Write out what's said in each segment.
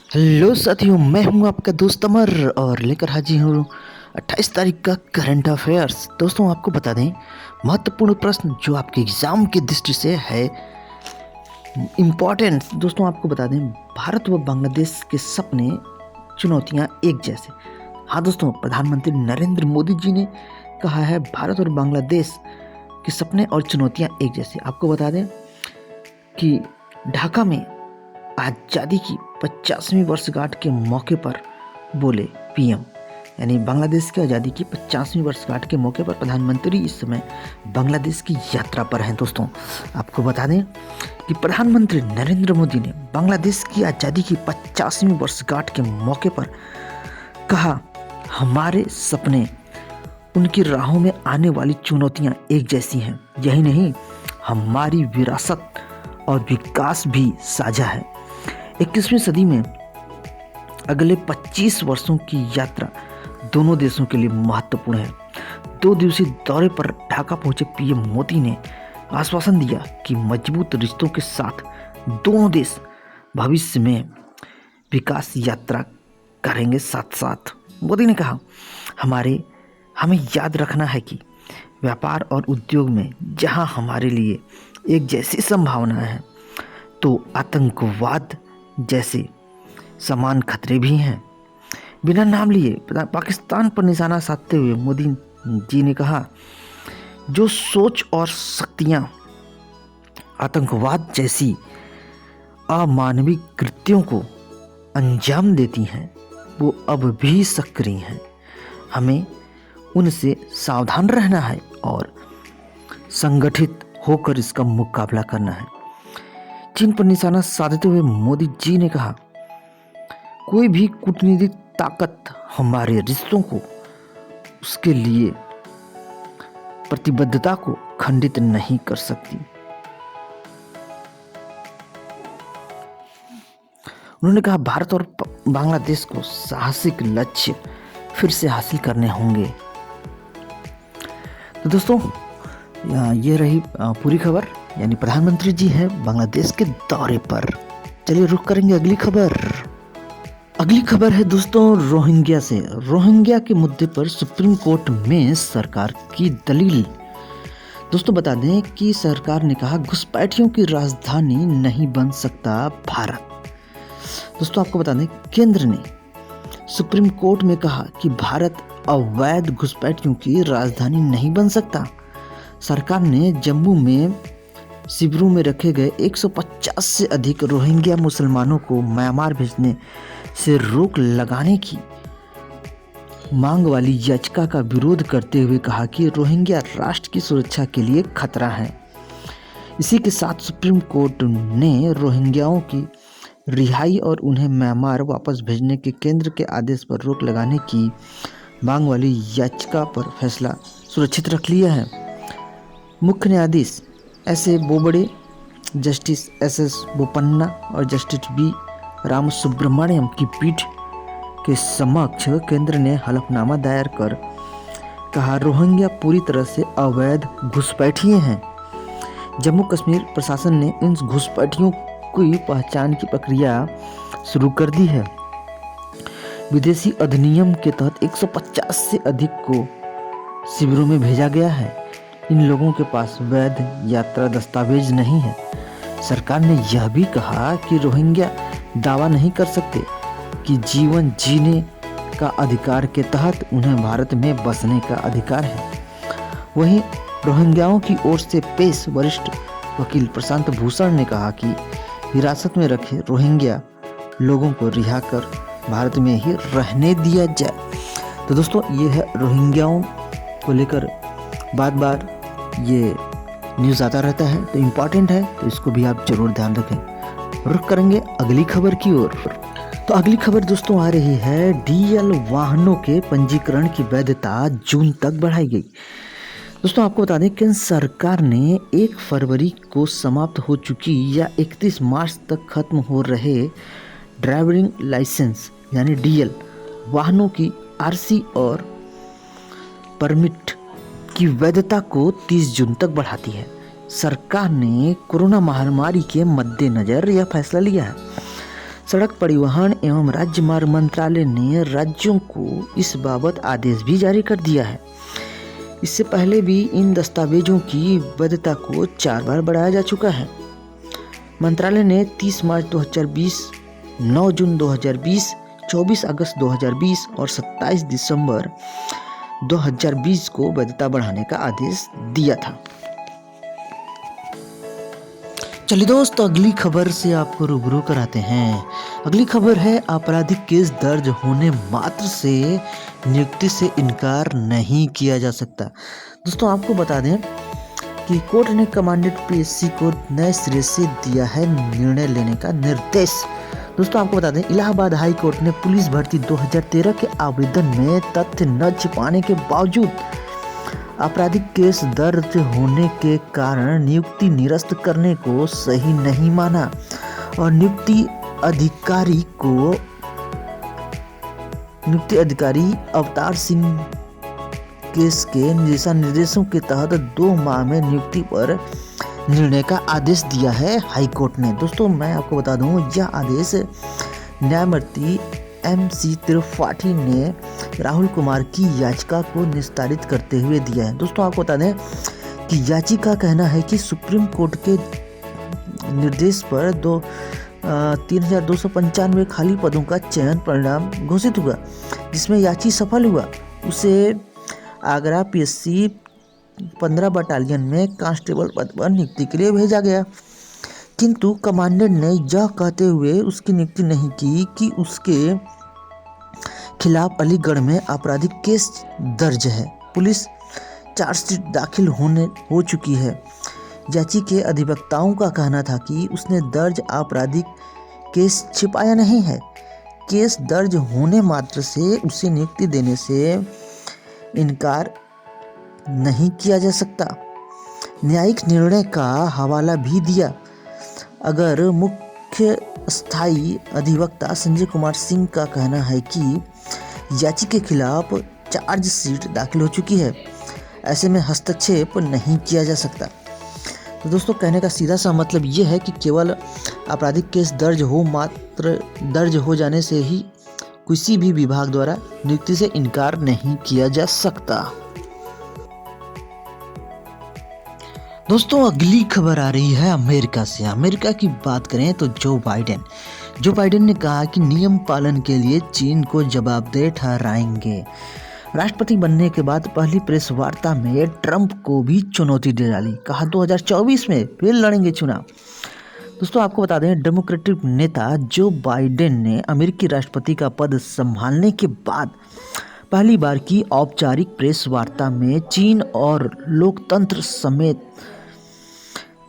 Hello साथियों, मैं हूं आपका दोस्त अमर और लेकर हाजिर हूं 28 तारीख का करंट अफेयर्स। दोस्तों आपको बता दें, महत्वपूर्ण प्रश्न जो आपके एग्जाम की दृष्टि से है इम्पोर्टेंट। दोस्तों आपको बता दें, भारत व बांग्लादेश के सपने चुनौतियां एक जैसे। हाँ दोस्तों, प्रधानमंत्री नरेंद्र मोदी जी ने कहा है भारत और बांग्लादेश के सपने और चुनौतियां एक जैसे। आपको बता दें कि ढाका में आज़ादी की 50वीं वर्षगांठ के मौके पर बोले पीएम, यानी बांग्लादेश की आज़ादी की 50वीं वर्षगांठ के मौके पर प्रधानमंत्री इस समय बांग्लादेश की यात्रा पर हैं। दोस्तों आपको बता दें कि प्रधानमंत्री नरेंद्र मोदी ने बांग्लादेश की आज़ादी की 50वीं वर्षगांठ के मौके पर कहा, हमारे सपने, उनकी राहों में आने वाली चुनौतियां एक जैसी हैं। यही नहीं, हमारी विरासत और विकास भी साझा है। 21वीं सदी में अगले 25 वर्षों की यात्रा दोनों देशों के लिए महत्वपूर्ण है। 2 दिवसीय दौरे पर ढाका पहुंचे पीएम मोदी ने आश्वासन दिया कि मजबूत रिश्तों के साथ दोनों देश भविष्य में विकास यात्रा करेंगे। साथ साथ मोदी ने कहा, हमें याद रखना है कि व्यापार और उद्योग में जहां हमारे लिए एक जैसी संभावना है, तो आतंकवाद जैसे समान खतरे भी हैं। बिना नाम लिए पाकिस्तान पर निशाना साधते हुए मोदी जी ने कहा, जो सोच और शक्तियां आतंकवाद जैसी अमानवीय कृत्यों को अंजाम देती हैं, वो अब भी सक्रिय हैं। हमें उनसे सावधान रहना है और संगठित होकर इसका मुकाबला करना है। चीन पर निशाना साधते हुए मोदी जी ने कहा, कोई भी कूटनीतिक ताकत हमारे रिश्तों को, उसके लिए प्रतिबद्धता को खंडित नहीं कर सकती। उन्होंने कहा, भारत और बांग्लादेश को साहसिक लक्ष्य फिर से हासिल करने होंगे। तो दोस्तों ये रही पूरी खबर, यानी प्रधानमंत्री जी हैं बांग्लादेश के दौरे पर। चलिए रुख करेंगे अगली खबर। अगली खबर है दोस्तों रोहिंग्या से। रोहिंग्या के मुद्दे पर सुप्रीम कोर्ट में सरकार की दलील। दोस्तों बता दें कि सरकार ने कहा, घुसपैठियों की राजधानी नहीं बन सकता भारत। दोस्तों आपको बता दें, केंद्र ने सुप्रीम कोर्ट में कहा कि भारत अवैध घुसपैठियों की राजधानी नहीं बन सकता। सरकार ने जम्मू में शिविरों में रखे गए 150 से अधिक रोहिंग्या मुसलमानों को म्यांमार भेजने से रोक लगाने की मांग वाली याचिका का विरोध करते हुए कहा कि रोहिंग्या राष्ट्र की सुरक्षा के लिए खतरा है। इसी के साथ सुप्रीम कोर्ट ने रोहिंग्याओं की रिहाई और उन्हें म्यांमार वापस भेजने के केंद्र के आदेश पर रोक लगाने की मांग वाली याचिका पर फैसला सुरक्षित रख लिया है। मुख्य न्यायाधीश S A. Bobde, justice S S. Bopanna और जस्टिस बी. रामसुब्रमण्यम की पीठ के समक्ष केंद्र ने हलफनामा दायर कर कहा, रोहिंग्या पूरी तरह से अवैध घुसपैठिए हैं। जम्मू कश्मीर प्रशासन ने इन घुसपैठियों की पहचान की प्रक्रिया शुरू कर दी है। विदेशी अधिनियम के तहत 150 से अधिक को शिविरों में भेजा गया है। इन लोगों के पास वैध यात्रा दस्तावेज नहीं है। सरकार ने यह भी कहा कि रोहिंग्या दावा नहीं कर सकते कि जीवन जीने का अधिकार के तहत उन्हें भारत में बसने का अधिकार है। वहीं रोहिंग्याओं की ओर से पेश वरिष्ठ वकील प्रशांत भूषण ने कहा कि हिरासत में रखे रोहिंग्या लोगों को रिहा कर भारत में ही रहने दिया जाए। तो दोस्तों ये है रोहिंग्याओं को लेकर बार बार ये न्यूज़ आता रहता है, तो इम्पॉर्टेंट है, तो इसको भी आप जरूर ध्यान रखें। रुख करेंगे अगली खबर की ओर। तो अगली खबर दोस्तों आ रही है, डीएल वाहनों के पंजीकरण की वैधता जून तक बढ़ाई गई। दोस्तों आपको बता दें, केंद्र सरकार ने 1 फरवरी को समाप्त हो चुकी या 31 मार्च तक खत्म हो रहे ड्राइविंग लाइसेंस यानी डीएल वाहनों की आरसी और परमिट की वैधता को 30 जून तक बढ़ाती है। सरकार ने कोरोना महामारी के मद्देनजर यह फैसला लिया है। सड़क परिवहन एवं राज्य मार्ग मंत्रालय ने राज्यों को इस बाबत आदेश भी जारी कर दिया है। इससे पहले भी इन दस्तावेजों की वैधता को 4 बार बढ़ाया जा चुका है। मंत्रालय ने 30 मार्च 2020, 9 जून 2020, 24 अगस्त 2020 और 27 दिसंबर 2020 को वैधता बढ़ाने का आदेश दिया था। चलिए दोस्त, अगली खबर से आपको रूबरू कराते हैं। अगली खबर है, आपराधिक केस दर्ज होने मात्र से नियुक्ति से इनकार नहीं किया जा सकता। दोस्तों आपको बता दें कि कोर्ट ने कमांडेंट पीएससी को नए सिरे से दिया है निर्णय लेने का निर्देश। दोस्तों आपको बता दें, इलाहाबाद हाई कोर्ट ने पुलिस भर्ती 2013 के आवेदन में तथ्य न छिपाने के बावजूद आपराधिक केस दर्ज होने के कारण नियुक्ति निरस्त करने को सही नहीं माना और नियुक्ति अधिकारी अवतार सिंह केस के दिशा निर्देशों के तहत 2 माह में नियुक्ति पर निर्णय का आदेश दिया है हाई कोर्ट ने। दोस्तों मैं आपको बता दूं, यह आदेश न्यायमूर्ति MC त्रिपाठी ने राहुल कुमार की याचिका को निस्तारित करते हुए दिया है। दोस्तों आपको बता दें कि याचिका का कहना है कि सुप्रीम कोर्ट के निर्देश पर 3295 खाली पदों का चयन परिणाम घोषित हुआ, जिसमें याची सफल हुआ। उसे आगरा PSC 15 बटालियन में कांस्टेबल पद पर नियुक्ति के लिए भेजा गया, किंतु कमांडेंट ने यह कहते हुए उसकी नियुक्ति नहीं की कि उसके खिलाफ अलीगढ़ में आपराधिक केस दर्ज है। पुलिस चार्जशीट दाखिल हो चुकी है। याची के अधिवक्ताओं का कहना था कि उसने दर्ज आपराधिक केस छिपाया नहीं है। केस दर्ज होने मात्र से उसे नियुक्ति देने से इनकार नहीं किया जा सकता। न्यायिक निर्णय का हवाला भी दिया। अगर मुख्य स्थायी अधिवक्ता संजय कुमार सिंह का कहना है कि याची के खिलाफ चार्जशीट दाखिल हो चुकी है, ऐसे में हस्तक्षेप नहीं किया जा सकता। तो दोस्तों कहने का सीधा सा मतलब ये है कि केवल आपराधिक केस दर्ज हो जाने से ही किसी भी विभाग द्वारा नियुक्ति से इनकार नहीं किया जा सकता। दोस्तों अगली खबर आ रही है अमेरिका से। अमेरिका की बात करें तो जो बाइडेन ने कहा कि नियम पालन के लिए चीन को जवाबदेह ठहराएंगे। राष्ट्रपति बनने के बाद पहली प्रेस वार्ता में ट्रंप को भी चुनौती दे डाली। कहा 2024 में फिर लड़ेंगे चुनाव। दोस्तों आपको बता दें, डेमोक्रेटिक नेता जो बाइडेन ने अमेरिकी राष्ट्रपति का पद संभालने के बाद पहली बार की औपचारिक प्रेस वार्ता में चीन और लोकतंत्र समेत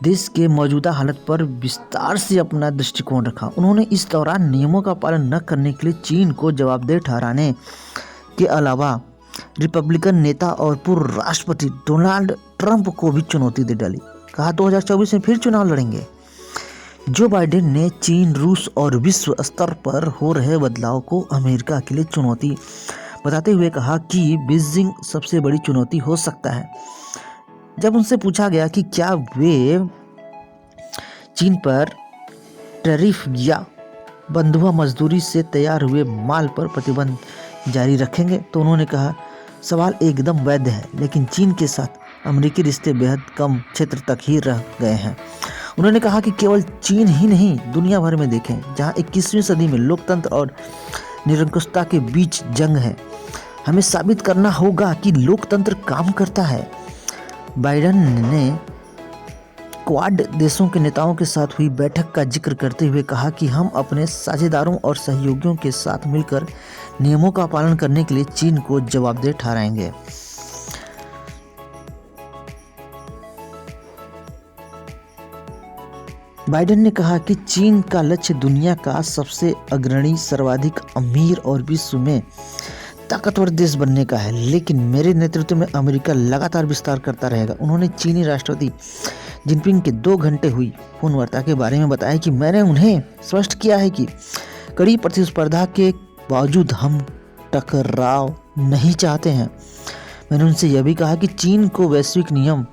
देश के मौजूदा हालत पर विस्तार से अपना दृष्टिकोण रखा। उन्होंने इस दौरान नियमों का पालन न करने के लिए चीन को जवाबदेह ठहराने के अलावा रिपब्लिकन नेता और पूर्व राष्ट्रपति डोनाल्ड ट्रंप को भी चुनौती दे डाली। कहा 2024 में फिर चुनाव लड़ेंगे। जो बाइडेन ने चीन, रूस और विश्व स्तर पर हो रहे बदलाव को अमेरिका के लिए चुनौती बताते हुए कहा कि बीजिंग सबसे बड़ी चुनौती हो सकता है। जब उनसे पूछा गया कि क्या वे चीन पर टैरिफ या बंधुआ मजदूरी से तैयार हुए माल पर प्रतिबंध जारी रखेंगे, तो उन्होंने कहा सवाल एकदम वैध है, लेकिन चीन के साथ अमेरिकी रिश्ते बेहद कम क्षेत्र तक ही रह गए हैं। उन्होंने कहा कि केवल चीन ही नहीं, दुनिया भर में देखें जहां 21वीं सदी में लोकतंत्र और निरंकुशता के बीच जंग है, हमें साबित करना होगा कि लोकतंत्र काम करता है। बाइडेन ने क्वाड देशों के नेताओं के साथ हुई बैठक का जिक्र करते हुए कहा कि हम अपने साझेदारों और सहयोगियों के साथ मिलकर नियमों का पालन करने के लिए चीन को जवाबदेह ठहराएंगे। बाइडेन ने कहा कि चीन का लक्ष्य दुनिया का सबसे अग्रणी, सर्वाधिक अमीर और विश्व में ताकतवर देश बनने का है, लेकिन मेरे नेतृत्व में अमेरिका लगातार विस्तार करता रहेगा। उन्होंने चीनी राष्ट्रपति जिनपिंग के 2 घंटे हुई फोन वार्ता के बारे में बताया कि मैंने उन्हें स्पष्ट किया है कि कड़ी प्रतिस्पर्धा के बावजूद हम टकराव नहीं चाहते हैं। मैंने उनसे यह भी कहा कि चीन को वैश्विक नियम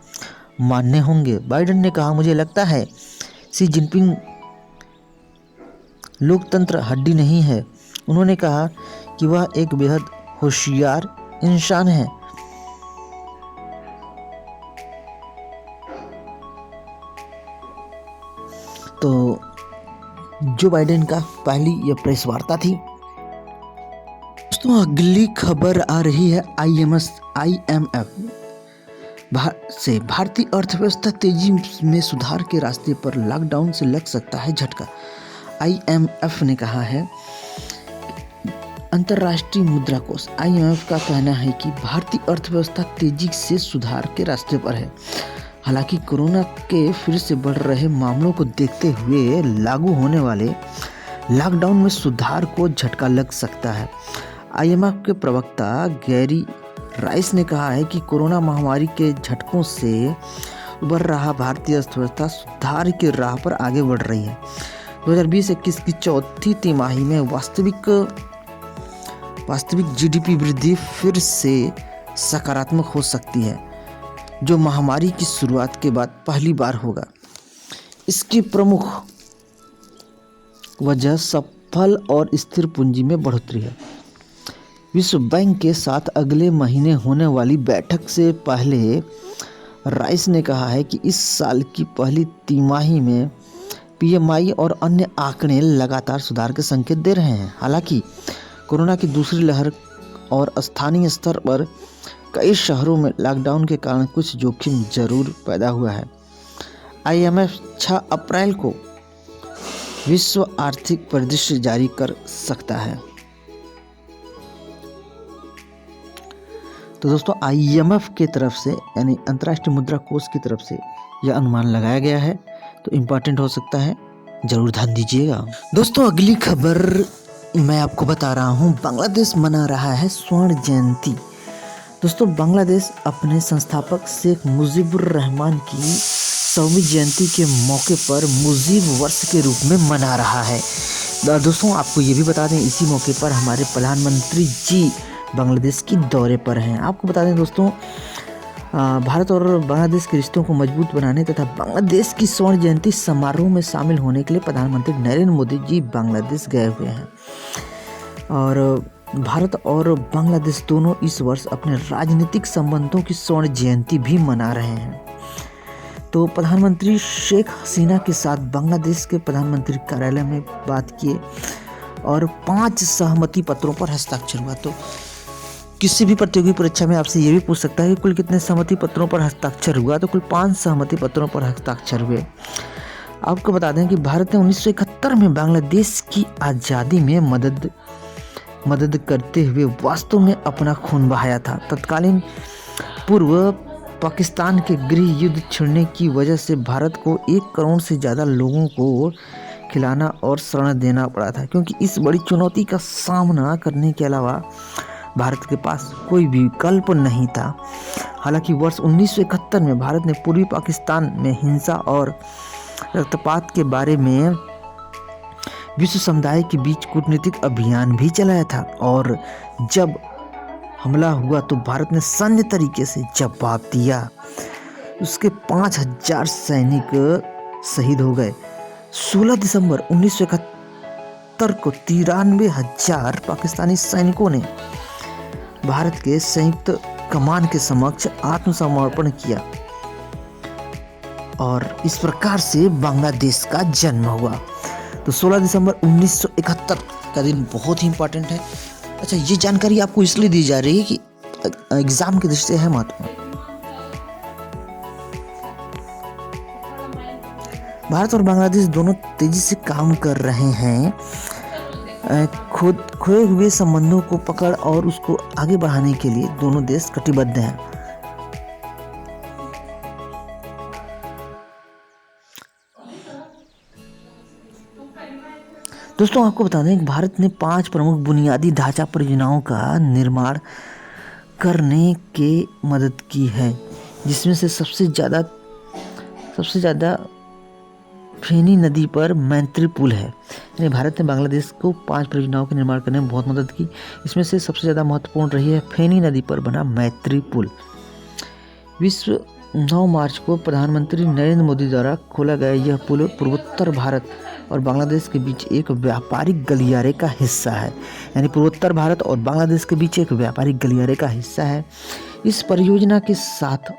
मानने होंगे। बाइडेन ने कहा, मुझे लगता है शी जिनपिंग लोकतंत्र हड्डी नहीं है। उन्होंने कहा कि वह एक बेहद होशियार इंसान है। तो जो बाइडेन का पहली यह प्रेस वार्ता थी। दोस्तों अगली खबर आ रही है IMF से। भारतीय अर्थव्यवस्था तेजी में सुधार के रास्ते पर, लॉकडाउन से लग सकता है झटका। IMF ने कहा है। अंतर्राष्ट्रीय मुद्रा कोष IMF का कहना है कि भारतीय अर्थव्यवस्था तेजी से सुधार के रास्ते पर है। हालांकि कोरोना के फिर से बढ़ रहे मामलों को देखते हुए लागू होने वाले लॉकडाउन में सुधार को झटका लग सकता है। IMF के प्रवक्ता गैरी राइस ने कहा है कि कोरोना महामारी के झटकों से उभर रहा भारतीय अर्थव्यवस्था सुधार की राह पर आगे बढ़ रही है। 2020-21 की चौथी तिमाही में वास्तविक GDP वृद्धि फिर से सकारात्मक हो सकती है, जो महामारी की शुरुआत के बाद पहली बार होगा। इसकी प्रमुख वजह सफल और स्थिर पूंजी में बढ़ोतरी है। विश्व बैंक के साथ अगले महीने होने वाली बैठक से पहले राइस ने कहा है कि इस साल की पहली तिमाही में PMI और अन्य आंकड़े लगातार सुधार के संकेत दे रहे हैं। हालांकि कोरोना की दूसरी लहर और स्थानीय स्तर पर कई शहरों में लॉकडाउन के कारण कुछ जोखिम जरूर पैदा हुआ है। IMF 6 अप्रैल को विश्व आर्थिक परिदृश्य जारी कर सकता है। तो दोस्तों IMF की तरफ से यानी अंतर्राष्ट्रीय मुद्रा कोष की तरफ से यह अनुमान लगाया गया है, तो इम्पोर्टेंट हो सकता है, जरूर ध्यान दीजिएगा। दोस्तों अगली खबर मैं आपको बता रहा हूँ, बांग्लादेश मना रहा है स्वर्ण जयंती। दोस्तों बांग्लादेश अपने संस्थापक शेख मुजीबुर रहमान की 100वीं जयंती के मौके पर मुजीब वर्ष के रूप में मना रहा है। दोस्तों आपको ये भी बता दें, इसी मौके पर हमारे प्रधानमंत्री जी बांग्लादेश की दौरे पर हैं। आपको बता दें दोस्तों, भारत और बांग्लादेश के रिश्तों को मजबूत बनाने तथा बांग्लादेश की स्वर्ण जयंती समारोह में शामिल होने के लिए प्रधानमंत्री नरेंद्र मोदी जी बांग्लादेश गए हुए हैं। और भारत और बांग्लादेश दोनों इस वर्ष अपने राजनीतिक संबंधों की स्वर्ण जयंती भी मना रहे हैं। तो प्रधानमंत्री शेख हसीना के साथ बांग्लादेश के प्रधानमंत्री कार्यालय में बात किए और 5 सहमति पत्रों पर हस्ताक्षर हुआ। तो किसी भी प्रतियोगी परीक्षा में आपसे ये भी पूछ सकता है कि कुल कितने सहमति पत्रों पर हस्ताक्षर हुआ, तो कुल 5 सहमति पत्रों पर हस्ताक्षर हुए। आपको बता दें कि भारत ने 1971 में बांग्लादेश की आज़ादी में मदद करते हुए वास्तव में अपना खून बहाया था। तत्कालीन पूर्व पाकिस्तान के गृह युद्ध छिड़ने की वजह से भारत को 1 करोड़ से ज़्यादा लोगों को खिलाना और शरण देना पड़ा था, क्योंकि इस बड़ी चुनौती का सामना करने के अलावा भारत के पास कोई विकल्प नहीं था। हालांकि वर्ष 1971 में भारत ने पूर्वी पाकिस्तान में हिंसा और रक्तपात के बारे में विश्व समुदाय के बीच कूटनीतिक अभियान भी चलाया था, और जब हमला हुआ तो भारत ने सैन्य तरीके से जवाब दिया। उसके 5000 सैनिक शहीद हो गए। 16 दिसंबर 1971 को 93,000 पाकिस्तानी सैनिकों ने भारत के संयुक्त कमान के समक्ष आत्मसमर्पण किया और इस प्रकार से बांग्लादेश का जन्म हुआ। तो 16 दिसंबर 1971 का दिन बहुत ही इंपॉर्टेंट है। अच्छा, ये जानकारी आपको इसलिए दी जा रही है कि एग्जाम की दृष्टि से है महत्वपूर्ण। भारत और बांग्लादेश दोनों तेजी से काम कर रहे हैं खोए हुए संबंधों को पकड़ और उसको आगे बढ़ाने के लिए दोनों देश कटिबद्ध हैं। दोस्तों आपको बता दें कि भारत ने 5 प्रमुख बुनियादी ढांचा परियोजनाओं का निर्माण करने के मदद की है, जिसमें से सबसे ज़्यादा फेनी नदी पर मैत्री पुल है। यानी भारत ने बांग्लादेश को 5 परियोजनाओं के निर्माण करने में बहुत मदद की। इसमें से सबसे ज़्यादा महत्वपूर्ण रही है फेनी नदी पर बना मैत्री पुल। विश्व 9 मार्च को प्रधानमंत्री नरेंद्र मोदी द्वारा खोला गया यह पुल पूर्वोत्तर भारत और बांग्लादेश के बीच एक व्यापारिक गलियारे का हिस्सा है। यानी पूर्वोत्तर भारत और बांग्लादेश के बीच एक व्यापारिक गलियारे का हिस्सा है। इस परियोजना के साथ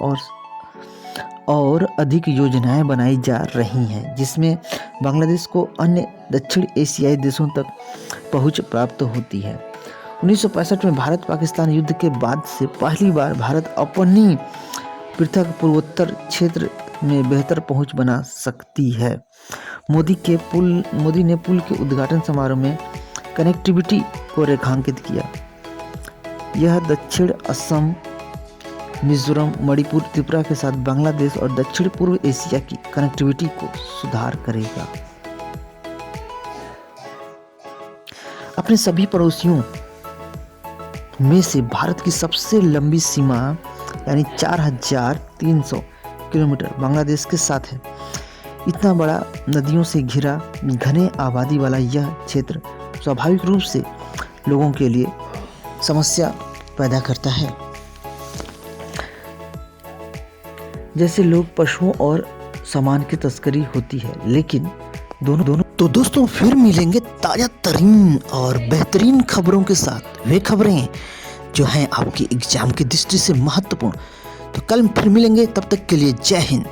और अधिक योजनाएं बनाई जा रही हैं, जिसमें बांग्लादेश को अन्य दक्षिण एशियाई देशों तक पहुंच प्राप्त होती है। 1965 में भारत पाकिस्तान युद्ध के बाद से पहली बार भारत अपनी पृथक पूर्वोत्तर क्षेत्र में बेहतर पहुंच बना सकती है। मोदी ने पुल के उद्घाटन समारोह में कनेक्टिविटी को रेखांकित किया। यह दक्षिण असम, मिजोरम, मणिपुर, त्रिपुरा के साथ बांग्लादेश और दक्षिण पूर्व एशिया की कनेक्टिविटी को सुधार करेगा। अपने सभी पड़ोसियों में से भारत की सबसे लंबी सीमा यानी 4300 किलोमीटर बांग्लादेश के साथ है। इतना बड़ा नदियों से घिरा घने आबादी वाला यह क्षेत्र स्वाभाविक रूप से लोगों के लिए समस्या पैदा करता है, जैसे लोग, पशुओं और सामान की तस्करी होती है। लेकिन दोनों तो दोस्तों फिर मिलेंगे ताजा तरीन और बेहतरीन खबरों के साथ, वे खबरें जो हैं आपकी एग्जाम की दृष्टि से महत्वपूर्ण। तो कल फिर मिलेंगे, तब तक के लिए जय हिंद।